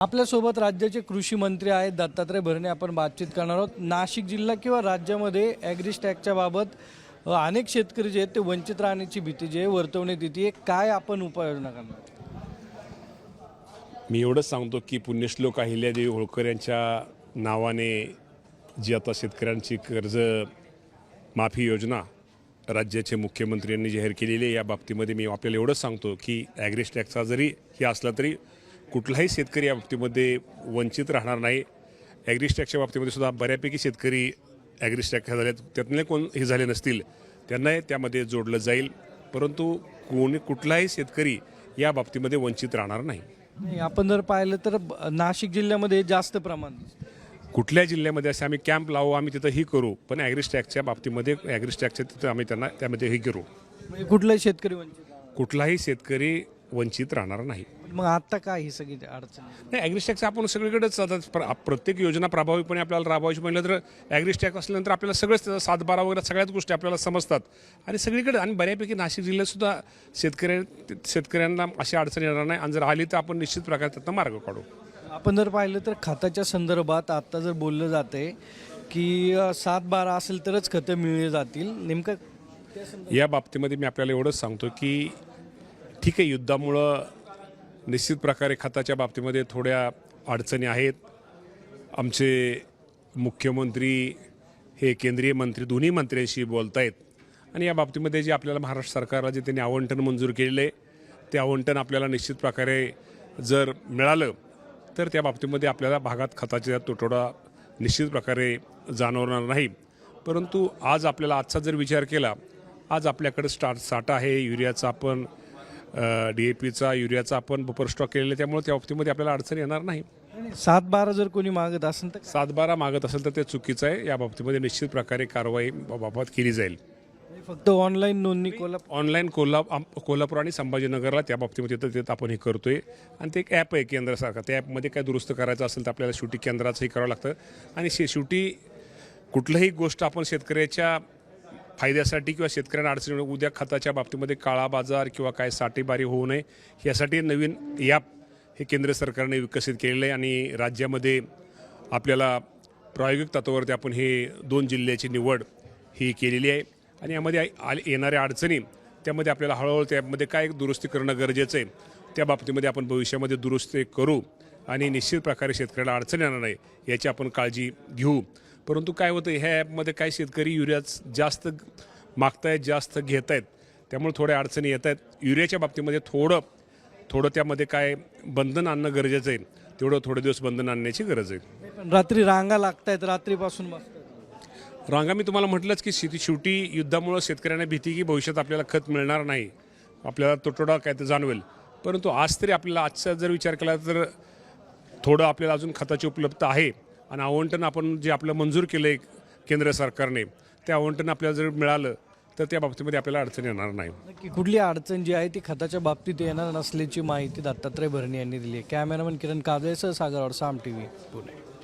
आपल्यासोबत राज्याचे कृषी मंत्री आहेत दत्तात्रय भरणे. आपण बातचीत करणार आहोत. नाशिक जिल्हा किंवा राज्यामध्ये ॲग्रिस्टॅकच्या बाबत अनेक शेतकरी जे आहेत ते वंचित राहण्याची भीती जे वर्तवण्यात येते. काय आपण उपाययोजना करणार? मी एवढंच सांगतो की पुण्यश्लोक अहिल्यादेवी होळकर यांच्या नावाने जी आता शेतकऱ्यांची कर्ज माफी योजना राज्याचे मुख्यमंत्री यांनी जाहीर केलेली आहे, या बाबतीमध्ये मी आपल्याला एवढंच सांगतो की ॲग्रिस्टॅकचा जरी हे असला तरी कुठलाही शेतकरी या बाबतीमध्ये वंचित राहणार नाही. ॲग्रिस्टॅकच्या बाबतीमध्ये सुद्धा बऱ्यापैकी शेतकरी ॲग्रिस्टॅक झाले, त्यातले कोण हे झाले नसतील त्यांना त्यामध्ये जोडलं जाईल, परंतु कुठलाही शेतकरी या बाबतीमध्ये वंचित राहणार नाही. आपण जर पाहिलं तर नाशिक जिल्ह्यामध्ये जास्त प्रमाण कुठल्या जिल्ह्यामध्ये असे आम्ही कॅम्प लावू, आम्ही तिथं ही करू, पण ॲग्रिस्टॅकच्या बाबतीमध्ये ॲग्रिस्टॅकच्या तिथं आम्ही त्यांना त्यामध्ये हे करू. म्हणजे कुठलाही शेतकरी कुठलाही शेतकरी वंचित राहणार नाही. मग आता काय ही सगळी अडचण नाही, ॲग्रिस्टॅकचं आपण सगळीकडेच आता प्रत्येक योजना प्रभावीपणे आपल्याला राबवायची म्हटलं तर ॲग्रिस्टॅक असल्यानंतर आपल्याला सगळंच त्याचा 7-12 वगैरे सगळ्याच गोष्टी आपल्याला समजतात आणि सगळीकडे आणि बऱ्यापैकी नाशिक जिल्ह्यातसुद्धा शेतकऱ्यांना अशी अडचण येणार नाही आणि जर आली तर आपण निश्चित प्रकारे त्यातनं मार्ग काढू. आपण जर पाहिलं तर खताच्या संदर्भात आता जर बोललं जाते की 7-12 असेल तरच खतं मिळली जातील. नेमकं या बाबतीमध्ये मी आपल्याला एवढंच सांगतो की ठीक आहे, युद्धामुळं निश्चित प्रकारे खताच्या बाबतीमध्ये थोड्या अडचणी आहेत. आमचे मुख्यमंत्री हे केंद्रीय मंत्री दोन्ही मंत्र्यांशी बोलत आहेत आणि या बाबतीमध्ये जे आपल्याला महाराष्ट्र सरकारला जे त्यांनी आवंटन मंजूर केलेलं आहे ते आवंटन आपल्याला निश्चित प्रकारे जर मिळालं तर त्या बाबतीमध्ये आपल्याला भागात खताचा तुटवडा निश्चित प्रकारे जाणवणार नाही. परंतु आज आपल्याला आजचा जर विचार केला, आज आपल्याकडे साठा आहे युरियाचा, आपण DAPचा युरियाचा आपण बफर स्टॉक केलेला, त्यामुळे त्या बाबतीमध्ये आपल्याला अडचण येणार नाही. 7-12 जर कोणी मागत असेल तर 7-12 मागत असेल तर ते चुकीचं आहे. या बाबतीमध्ये निश्चित प्रकारे कारवाई बाबत केली जाईल. फक्त ऑनलाईन नोंदणी ऑनलाईन कोल्हापूर आणि संभाजीनगरला त्या बाबतीमध्ये तिथं आपण हे करतोय आणि ते एक ॲप आहे केंद्र सरकार, त्या ॲपमध्ये काय दुरुस्त करायचं असेल तर आपल्याला शेवटी केंद्राचंही करावं लागतं आणि शेवटी कुठलीही गोष्ट आपण शेतकऱ्याच्या फायद्यासाठी किंवा शेतकऱ्यांना अडचणी उद्या खताच्या बाबतीमध्ये काळा बाजार किंवा काय साठेबारी होऊ नये यासाठी नवीन ॲप हे केंद्र सरकारने विकसित केलेलं आहे आणि राज्यामध्ये आपल्याला प्रायोगिक तत्वावरती आपण हे 2 जिल्ह्याची निवड ही केलेली आहे आणि यामध्ये येणाऱ्या अडचणी त्यामध्ये आपल्याला हळूहळू त्यामध्ये काय दुरुस्ती करणं गरजेचं आहे, त्या बाबतीमध्ये आपण भविष्यामध्ये दुरुस्ती करू आणि निश्चित प्रकारे शेतकऱ्याला अडचण येणार नाही याची आपण काळजी घेऊ. परंतु काय होतं, ह्या ॲपमध्ये काही शेतकरी युरिया जास्त मागतायत, जास्त घेत आहेत, त्यामुळे थोड्या अडचणी येत आहेत. युरियाच्या बाबतीमध्ये थोडं त्यामध्ये काय बंधन आणणं गरजेचं आहे, तेवढं थोडे दिवस बंधन आणण्याची गरज आहे. रात्री रांगा लागतायत, रात्रीपासून रांगा मी तुम्हाला म्हटलंच की शेवटी युद्धामुळं शेतकऱ्यांना भीती की भविष्यात आपल्याला खत मिळणार नाही, आपल्याला तुटवडा काय तर जाणवेल. परंतु आज तरी आपल्याला आजचा जर विचार केला तर थोडं आपल्याला अजून खताची उपलब्धता आहे आणि आवंटन आपण जे आपलं मंजूर केलं आहे केंद्र सरकारने, त्या आवंटन आपल्याला जर मिळालं तर त्या बाबतीमध्ये आपल्याला अडचण येणार नाही. नक्की कुठली अडचण जी आहे ती खताच्या बाबतीत येणार नसल्याची माहिती दत्तात्रय भरणे यांनी दिली आहे. कॅमेरामन किरण काजळेसह सागर साम TV पुणे.